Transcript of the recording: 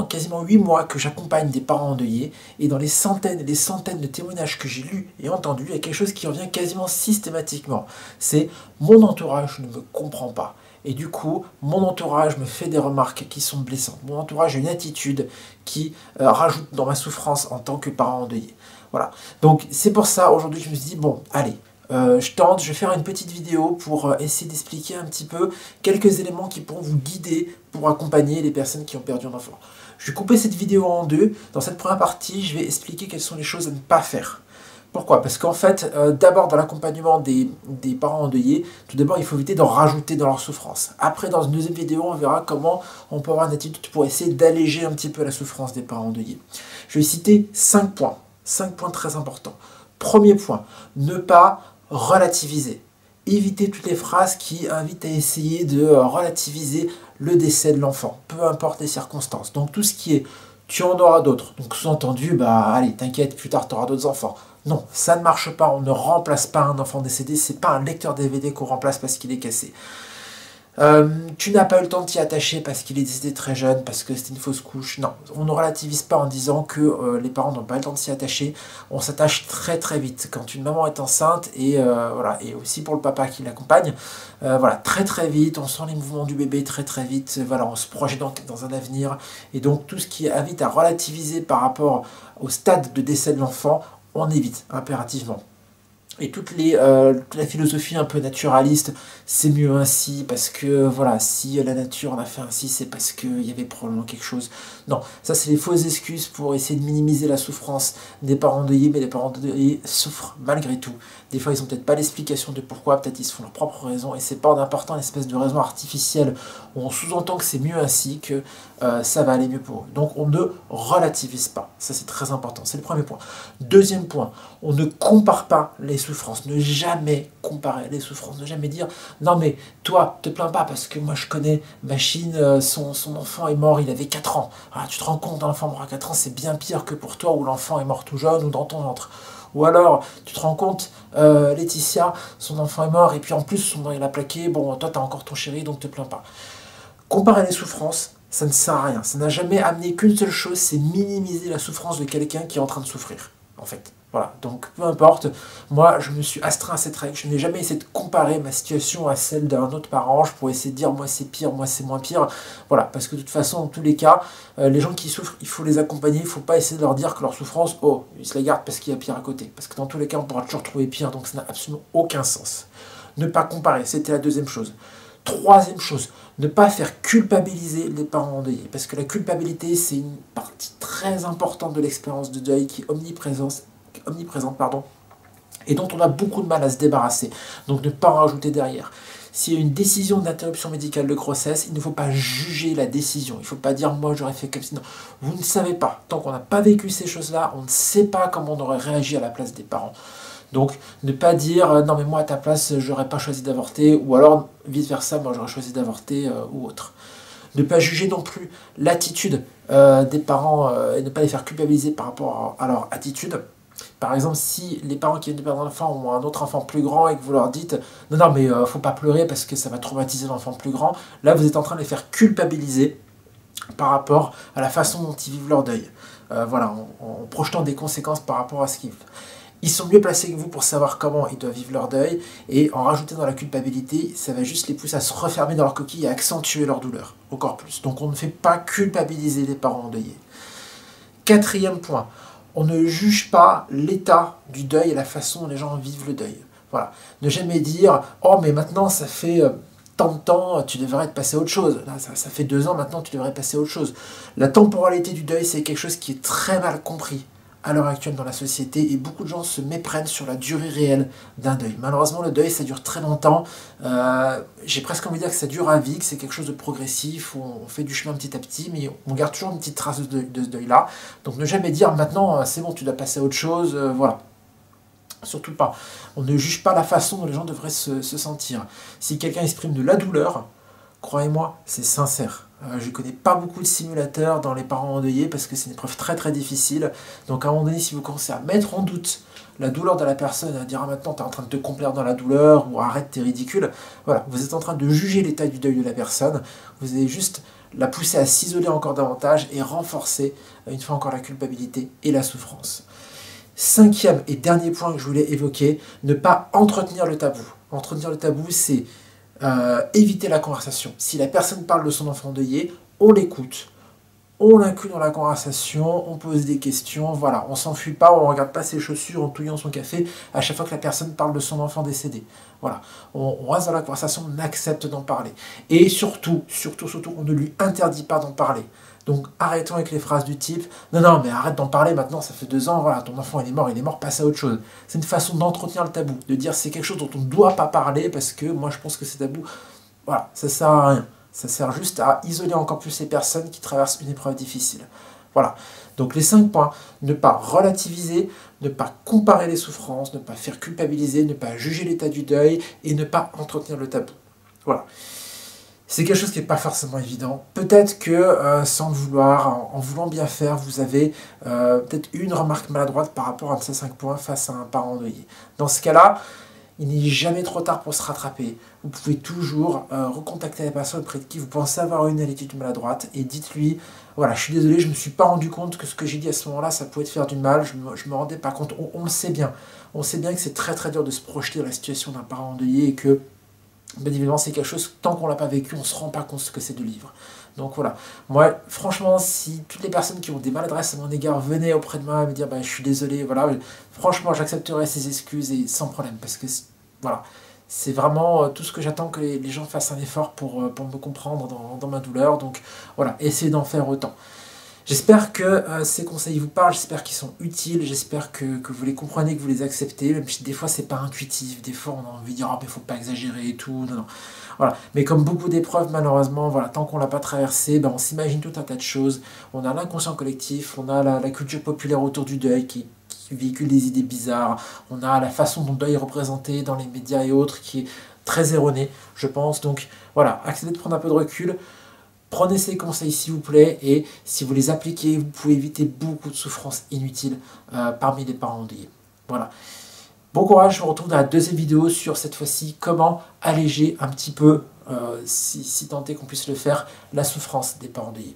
quasiment 8 mois que j'accompagne des parents endeuillés, et dans les centaines et les centaines de témoignages que j'ai lus et entendus, il y a quelque chose qui revient quasiment systématiquement. C'est mon entourage ne me comprend pas. Et du coup, mon entourage me fait des remarques qui sont blessantes. Mon entourage a une attitude qui rajoute dans ma souffrance en tant que parent endeuillé. Voilà. Donc c'est pour ça, aujourd'hui, je me suis dit, bon, allez, je vais faire une petite vidéo pour essayer d'expliquer un petit peu quelques éléments qui pourront vous guider pour accompagner les personnes qui ont perdu un enfant. Je vais couper cette vidéo en deux. Dans cette première partie, je vais expliquer quelles sont les choses à ne pas faire. Pourquoi? Parce qu'en fait, d'abord dans l'accompagnement des parents endeuillés, tout d'abord il faut éviter d'en rajouter dans leur souffrance. Après, dans une deuxième vidéo, on verra comment on peut avoir une attitude pour essayer d'alléger un petit peu la souffrance des parents endeuillés. Je vais citer 5 points. 5 points très importants. Premier point, ne pas relativiser. Éviter toutes les phrases qui invitent à essayer de relativiser le décès de l'enfant, peu importe les circonstances. Donc tout ce qui est « tu en auras d'autres », donc sous-entendu, bah allez, t'inquiète, plus tard tu auras d'autres enfants. Non, ça ne marche pas, on ne remplace pas un enfant décédé, c'est pas un lecteur DVD qu'on remplace parce qu'il est cassé. Tu n'as pas eu le temps de t'y attacher parce qu'il est décédé très jeune, parce que c'était une fausse couche. Non, on ne relativise pas en disant que les parents n'ont pas eu le temps de s'y attacher. On s'attache très très vite. Quand une maman est enceinte, et voilà, et aussi pour le papa qui l'accompagne, voilà, très très vite, on sent les mouvements du bébé très très vite, voilà, on se projette dans un avenir. Et donc tout ce qui invite à relativiser par rapport au stade de décès de l'enfant, on évite impérativement. Et toute la philosophie un peu naturaliste, c'est mieux ainsi, parce que voilà, si la nature en a fait ainsi, c'est parce qu'il y avait probablement quelque chose. Non, ça c'est les fausses excuses pour essayer de minimiser la souffrance des parents endeuillés, mais les parents endeuillés souffrent malgré tout. Des fois, ils n'ont peut-être pas l'explication de pourquoi, peut-être ils se font leur propre raison, et c'est pas en apportant une espèce de raison artificielle où on sous-entend que c'est mieux ainsi que ça va aller mieux pour eux. Donc on ne relativise pas, ça c'est très important, c'est le premier point. Deuxième point, on ne compare pas les souffrances, ne jamais comparer les souffrances, ne jamais dire non mais toi te plains pas parce que moi je connais Machine, son enfant est mort, il avait 4 ans. Ah, tu te rends compte, un enfant mort à 4 ans c'est bien pire que pour toi où l'enfant est mort tout jeune ou dans ton ventre. Ou alors, tu te rends compte, Laetitia, son enfant est mort et puis en plus son mari l'a plaqué, bon toi t'as encore ton chéri donc te plains pas. Comparer les souffrances, ça ne sert à rien, ça n'a jamais amené qu'une seule chose, c'est minimiser la souffrance de quelqu'un qui est en train de souffrir, en fait. Voilà, donc peu importe, moi je me suis astreint à cette règle, je n'ai jamais essayé de comparer ma situation à celle d'un autre parent, je pourrais essayer de dire moi c'est pire, moi c'est moins pire, voilà, parce que de toute façon, dans tous les cas, les gens qui souffrent, il faut les accompagner, il ne faut pas essayer de leur dire que leur souffrance, oh, ils se la gardent parce qu'il y a pire à côté, parce que dans tous les cas, on pourra toujours trouver pire, donc ça n'a absolument aucun sens. Ne pas comparer, c'était la deuxième chose. Troisième chose, ne pas faire culpabiliser les parents endeuillés, parce que la culpabilité, c'est une partie très importante de l'expérience de deuil qui est omniprésente, et dont on a beaucoup de mal à se débarrasser. Donc ne pas en rajouter derrière. S'il y a une décision d'interruption médicale de grossesse, il ne faut pas juger la décision. Il ne faut pas dire moi j'aurais fait comme ça. Non, vous ne savez pas. Tant qu'on n'a pas vécu ces choses-là, on ne sait pas comment on aurait réagi à la place des parents. Donc ne pas dire non mais moi à ta place j'aurais pas choisi d'avorter, ou alors vice versa moi j'aurais choisi d'avorter ou autre. Ne pas juger non plus l'attitude des parents et ne pas les faire culpabiliser par rapport à leur attitude. Par exemple, si les parents qui viennent de perdre un enfant ont un autre enfant plus grand et que vous leur dites non, non, mais faut pas pleurer parce que ça va traumatiser l'enfant plus grand, là vous êtes en train de les faire culpabiliser par rapport à la façon dont ils vivent leur deuil. Voilà, en projetant des conséquences par rapport à ce qu'ils vivent. Ils sont mieux placés que vous pour savoir comment ils doivent vivre leur deuil, et en rajouter dans la culpabilité, ça va juste les pousser à se refermer dans leur coquille et à accentuer leur douleur, encore plus. Donc on ne fait pas culpabiliser les parents endeuillés. Quatrième point, on ne juge pas l'état du deuil et la façon dont les gens vivent le deuil. Voilà. Ne jamais dire « Oh, mais maintenant, ça fait tant de temps, tu devrais être passé à autre chose. Là, ça fait 2 ans, maintenant, tu devrais passer à autre chose. » La temporalité du deuil, c'est quelque chose qui est très mal compris à l'heure actuelle dans la société, et beaucoup de gens se méprennent sur la durée réelle d'un deuil. Malheureusement, le deuil, ça dure très longtemps. J'ai presque envie de dire que ça dure à vie, que c'est quelque chose de progressif, où on fait du chemin petit à petit, mais on garde toujours une petite trace de ce deuil-là. Donc ne jamais dire maintenant, c'est bon, tu dois passer à autre chose, voilà. Surtout pas. On ne juge pas la façon dont les gens devraient se sentir. Si quelqu'un exprime de la douleur, croyez-moi, c'est sincère. Je ne connais pas beaucoup de simulateurs dans les parents endeuillés parce que c'est une épreuve très très difficile. Donc à un moment donné, si vous commencez à mettre en doute la douleur de la personne, à dire ah, maintenant tu es en train de te complaire dans la douleur ou arrête, t'es ridicule, voilà, vous êtes en train de juger l'état du deuil de la personne, vous allez juste la pousser à s'isoler encore davantage et renforcer une fois encore la culpabilité et la souffrance. Cinquième et dernier point que je voulais évoquer, ne pas entretenir le tabou. Entretenir le tabou, c'est éviter la conversation. Si la personne parle de son enfant endeuillé, on l'écoute, on l'inclut dans la conversation, on pose des questions, voilà, on s'enfuit pas, on regarde pas ses chaussures en touillant son café à chaque fois que la personne parle de son enfant décédé. Voilà, on reste dans la conversation, on accepte d'en parler. Et surtout, on ne lui interdit pas d'en parler. Donc arrêtons avec les phrases du type « Non, non, mais arrête d'en parler maintenant, ça fait 2 ans, voilà, ton enfant il est mort, passe à autre chose. » C'est une façon d'entretenir le tabou, de dire c'est quelque chose dont on ne doit pas parler parce que moi je pense que c'est tabou. Voilà, ça sert à rien. Ça sert juste à isoler encore plus les personnes qui traversent une épreuve difficile. Voilà, donc les 5 points, ne pas relativiser, ne pas comparer les souffrances, ne pas faire culpabiliser, ne pas juger l'état du deuil et ne pas entretenir le tabou. Voilà. C'est quelque chose qui n'est pas forcément évident. Peut-être que, sans le vouloir, en voulant bien faire, vous avez peut-être une remarque maladroite par rapport à ces 5 points face à un parent endeuillé. Dans ce cas-là, il n'est jamais trop tard pour se rattraper. Vous pouvez toujours recontacter la personne auprès de qui vous pensez avoir une attitude maladroite et dites-lui, voilà, je suis désolé, je ne me suis pas rendu compte que ce que j'ai dit à ce moment-là, ça pouvait te faire du mal, je me rendais pas compte. On le sait bien. On sait bien que c'est très très dur de se projeter dans la situation d'un parent endeuillé et que bien évidemment, c'est quelque chose, tant qu'on ne l'a pas vécu, on ne se rend pas compte ce que c'est de le vivre. Donc voilà, moi, franchement, si toutes les personnes qui ont des maladresses à mon égard venaient auprès de moi et me dire, bah, je suis désolé, voilà, franchement, j'accepterais ces excuses et sans problème, parce que, voilà, c'est vraiment tout ce que j'attends, que les gens fassent un effort pour me comprendre dans ma douleur. Donc voilà, essayez d'en faire autant. J'espère que ces conseils vous parlent, j'espère qu'ils sont utiles, j'espère que vous les comprenez, que vous les acceptez, même si des fois c'est pas intuitif, des fois on a envie de dire « Ah, mais faut pas exagérer et tout », non, non. Voilà. Mais comme beaucoup d'épreuves, malheureusement, voilà, tant qu'on l'a pas traversé, ben, on s'imagine tout un tas de choses, on a l'inconscient collectif, on a la culture populaire autour du deuil qui véhicule des idées bizarres, on a la façon dont le deuil est représenté dans les médias et autres qui est très erronée, je pense. Donc voilà, acceptez de prendre un peu de recul. Prenez ces conseils s'il vous plaît et si vous les appliquez, vous pouvez éviter beaucoup de souffrances inutiles parmi les parents endeuillés. Voilà. Bon courage, je vous retrouve dans la deuxième vidéo sur cette fois-ci comment alléger un petit peu, si tant est qu'on puisse le faire, la souffrance des parents endeuillés.